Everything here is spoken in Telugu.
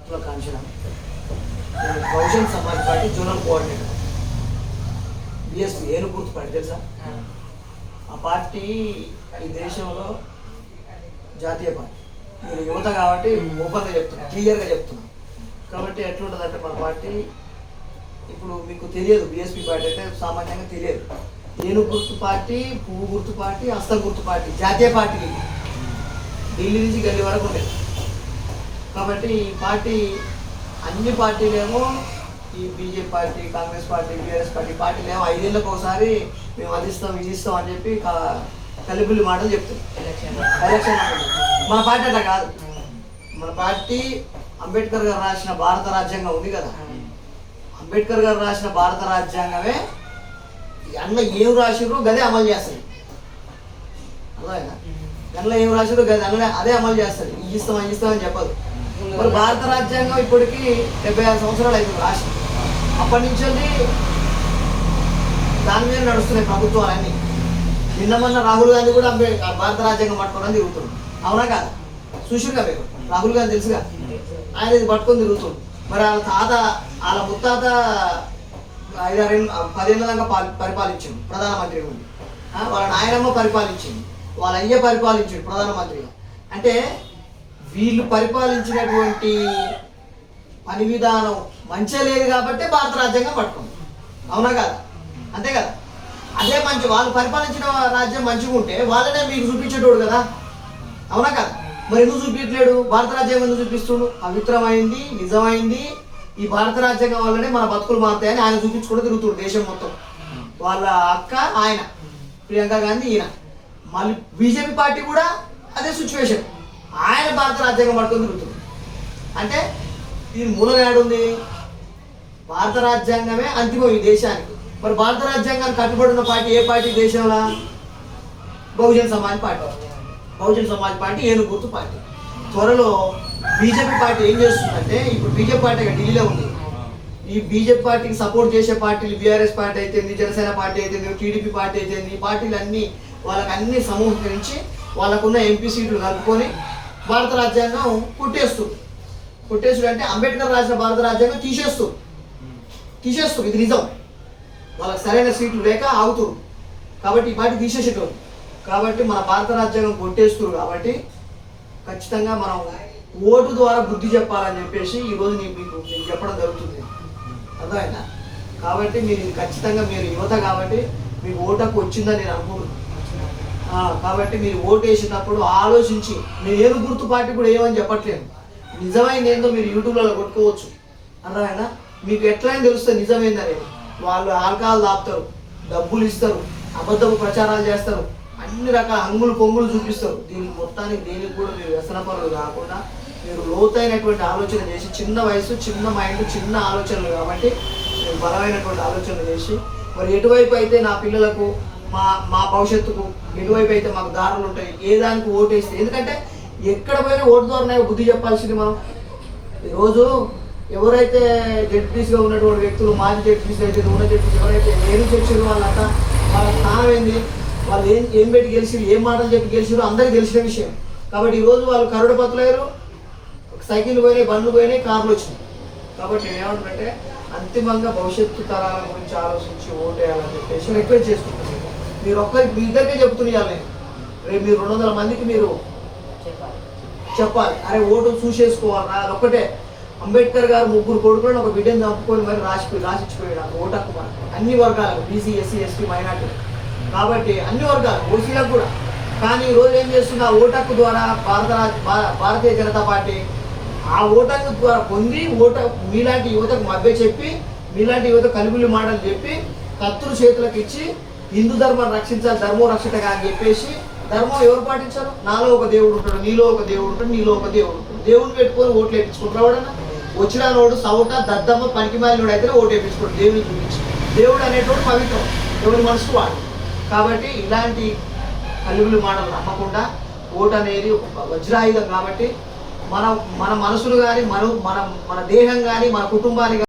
Kanchana Bahujan Samaj party zonal coordinator BSP ఏనుగుర్తు పార్టీ తెలుసా? ఆ పార్టీ ఈ దేశంలో జాతీయ పార్టీ. మీరు యువత కాబట్టి ఓపెన్గా చెప్తున్నా, క్లియర్గా చెప్తున్నా. కాబట్టి ఎట్లుంటుందంటే మన పార్టీ ఇప్పుడు మీకు తెలియదు, బిఎస్పీ పార్టీ అంటే సామాన్యంగా తెలియదు. ఏనుగు గుర్తు పార్టీ, పువ్వు గుర్తు పార్టీ, హస్తం గుర్తు పార్టీ, జాతీయ పార్టీ ఢిల్లీ నుంచి గల్లీ వరకు ఉండేది. కాబట్టి ఈ పార్టీ అన్ని పార్టీలేమో ఈ BJP party, Congress party, BRS పార్టీలేమో 5 ఏళ్ళకి ఒకసారి మేము అది ఇస్తాం ఇది ఇస్తాం అని చెప్పి కలిబుల్లి మాటలు చెప్తాం. ఎలక్షన్ మన పార్టీ అట్లా కాదు. మన పార్టీ అంబేద్కర్ గారు రాసిన భారత రాజ్యాంగం ఉంది కదా, అంబేద్కర్ గారు రాసిన భారత రాజ్యాంగమే అన్న ఏం రాసిర్రు గదే అమలు చేస్తుంది. అర్థమైనా? అందులో ఏం రాసిర్రు గదే అదే అమలు చేస్తుంది. ఇది ఇస్తాం అది ఇస్తామని చెప్పదు. మరి భారత రాజ్యాంగం ఇప్పటికీ 76 సంవత్సరాలు అవుతుంది రాష్ట్రం. అప్పటి నుంచి దాని మీద నడుస్తున్నాయి ప్రభుత్వాలన్నీ. నిన్నమన్న రాహుల్ గాంధీ కూడా భారత రాజ్యాంగం పట్టుకోవడం తిరుగుతుంది. అవునా కాదు? చూసిరుగా మీరు, రాహుల్ గాంధీ తెలుసుగా, ఆయన ఇది పట్టుకొని తిరుగుతుంది. మరి వాళ్ళ తాత, వాళ్ళ ముత్తాత 5-10 ఏళ్ళ దాకా పరిపాలించింది ప్రధానమంత్రి ఉండి. వాళ్ళ నాయనమ్మ పరిపాలించింది, వాళ్ళ అయ్య పరిపాలించింది ప్రధానమంత్రిగా. అంటే వీళ్ళు పరిపాలించినటువంటి పని విధానం మంచిగా లేదు కాబట్టి భారత రాజ్యాంగం పట్టుకుంది. అవునా కదా? అంతే కదా? అదే మంచి వాళ్ళు పరిపాలించిన రాజ్యం మంచిగా ఉంటే వాళ్ళనే మీకు చూపించేటోడు కదా. అవునా కదా? మరి ఎందుకు చూపించలేడు? భారత రాజ్యాంగం ఎందుకు చూపిస్తుడు? పవిత్రమైంది, నిజమైంది, ఈ భారత రాజ్యాంగం వల్లనే మన బతుకులు మారుతాయని ఆయన చూపించుకుంటూ తిరుగుతుడు దేశం మొత్తం. వాళ్ళ అక్క ఆయన ప్రియాంక గాంధీ, ఈయన మళ్ళీ బీజేపీ పార్టీ కూడా అదే సిచ్యువేషన్. ఆయన భారత రాజ్యాంగం పట్టుకొని తిరుగుతుంది. అంటే దీని మూలం ఏడుంది? భారత రాజ్యాంగమే అంతిమం ఈ దేశానికి. మరి భారత రాజ్యాంగాన్ని కట్టుబడి ఉన్న పార్టీ ఏ పార్టీ దేశంలో? బహుజన్ సమాజ్ పార్టీ. బహుజన్ సమాజ్ పార్టీ ఏనుగు గుర్తు పార్టీ. త్వరలో బీజేపీ పార్టీ ఏం చేస్తుందంటే, ఇప్పుడు బీజేపీ పార్టీ ఢిల్లీలో ఉంది. ఈ బీజేపీ పార్టీకి సపోర్ట్ చేసే పార్టీలు బీఆర్ఎస్ పార్టీ అయితేంది, జనసేన పార్టీ అయితేంది, టీడీపీ పార్టీ అయితేంది, ఈ పార్టీలన్నీ వాళ్ళకి అన్ని సమూహీకరించి వాళ్ళకున్న ఎంపీ సీట్లు కలుపుకొని భారత రాజ్యాంగం కొట్టేస్తుంది. కొట్టేస్తుడు అంటే అంబేద్కర్ రాసిన భారత రాజ్యాంగం తీసేస్తుంది. ఇది నిజం. వాళ్ళకి సరైన సీట్లు లేక ఆగుతుంది కాబట్టి ఈ పార్టీ తీసేసేటోళ్ళు. కాబట్టి మన భారత రాజ్యాంగం కొట్టేస్తున్నారు. కాబట్టి ఖచ్చితంగా మనం ఓటు ద్వారా బుద్ధి చెప్పాలని చెప్పేసి ఈరోజు మీకు చెప్పడం జరుగుతుంది. అర్థమైనా? కాబట్టి మీరు ఖచ్చితంగా, మీరు యువత కాబట్టి మీకు ఓటకు వచ్చిందని నేను అనుకుంటున్నాను. కాబట్టి మీరు ఓటు వేసేటప్పుడు ఆలోచించి, మీరు ఏను గుర్తు పార్టీ కూడా ఏమని చెప్పట్లేదు, నిజమైంది ఏందో మీరు యూట్యూబ్లలో కొట్టుకోవచ్చు. అర్థమైనా? మీకు ఎట్లయినా తెలుస్తుంది నిజమైందనేది. వాళ్ళు ఆల్కహాల్ తాపుతారు, డబ్బులు ఇస్తారు, అబద్ధపు ప్రచారాలు చేస్తారు, అన్ని రకాల హంగులు పొంగులు చూపిస్తారు. దీనికి మొత్తానికి దేనికి కూడా మీరు వ్యసనపరులు కాకుండా మీరు లోతైనటువంటి ఆలోచన చేసి, చిన్న వయసు, చిన్న మైండ్, చిన్న ఆలోచనలు కాబట్టి మీరు బలమైనటువంటి ఆలోచనలు చేసి, మరి ఎటువైపు అయితే నా పిల్లలకు, మా భవిష్యత్తుకు ఎటువైపు అయితే మాకు దారులు ఉంటాయి, ఏ దానికి ఓటు వేస్తే. ఎందుకంటే ఎక్కడ పోయినా ఓటు ద్వారానే బుద్ధి చెప్పాల్సింది మనం. ఈరోజు ఎవరైతే జడ్పీసీగా ఉన్నటువంటి వ్యక్తులు, మాజీ జడ్పీసీ అయితే, ఉన్న జడ్పీసీ ఎవరైతే ఏం చేసారు వాళ్ళంతా, వాళ్ళ స్థానం ఏంది, వాళ్ళు ఏం పెట్టి గెలిచిరు, ఏం మాటలు చెప్పి గెలిచిరు అందరికీ తెలిసిన విషయం. కాబట్టి ఈరోజు వాళ్ళు కరోడపతులయ్యారు, సైకిల్ పోయినాయి, బండ్లు పోయినాయి, కార్లు వచ్చినాయి. కాబట్టి నేను ఏమంటానంటే అంతిమంగా భవిష్యత్తు తరాల గురించి ఆలోచించి ఓటు వేయాలని చెప్పేసి రిక్వెస్ట్ చేసుకుంటున్నాను. మీరు మీ ఇద్దరికే చెప్తున్నాను. రేపు మీరు 200 మందికి మీరు చెప్పాలి, అరే ఓటు చూసేసుకోవాలరా. అదొక్కటే. అంబేద్కర్ గారు 3 కొడుకులను ఒక బిడ్డను చంపుకొని మరి రాసిచ్చిపోయాడు ఆ ఓటు హక్కు అన్ని వర్గాలకు, బీసీ, ఎస్సీ, ఎస్టీ, మైనార్టీ. కాబట్టి అన్ని వర్గాలు, ఓసీలకు కూడా. కానీ ఈరోజు ఏం చేస్తుంది, ఆ ఓటు హక్కు ద్వారా భారతీయ జనతా పార్టీ ఆ ఓటు హక్కు ద్వారా పొంది మీలాంటి యువతకు మభ్య చెప్పి, మీలాంటి యువత కలిబుల్లి మాటలు చెప్పి, కత్తులు చేతులకు ఇచ్చి హిందూ ధర్మాన్ని రక్షించాలి, ధర్మం రక్షితగా అని చెప్పేసి, ధర్మం ఎవరు పాటించారు? నాలో ఒక దేవుడు ఉంటాడు, నీలో ఒక దేవుడు ఉంటాడు, నీలో ఒక దేవుడు ఉంటాడు. దేవుడిని పెట్టుకొని ఓట్లు వేయించుకుంటారు. ఎవడన్నా వచ్చిన నోడు సౌట దద్దమ్మ పనికి మాలినోడు అయితే ఓటు వేయించుకోడు. దేవుడిని చూపించి, దేవుడు అనేటోడు పవిత్రం, ఎవరి మనసు వాడు. కాబట్టి ఇలాంటి కలిబుల్లి మాటలు నమ్మకుండా, ఓటు అనేది ఒక వజ్రాయుధం. కాబట్టి మన మనసులు కానీ, మన దేహం కానీ, మన కుటుంబాన్ని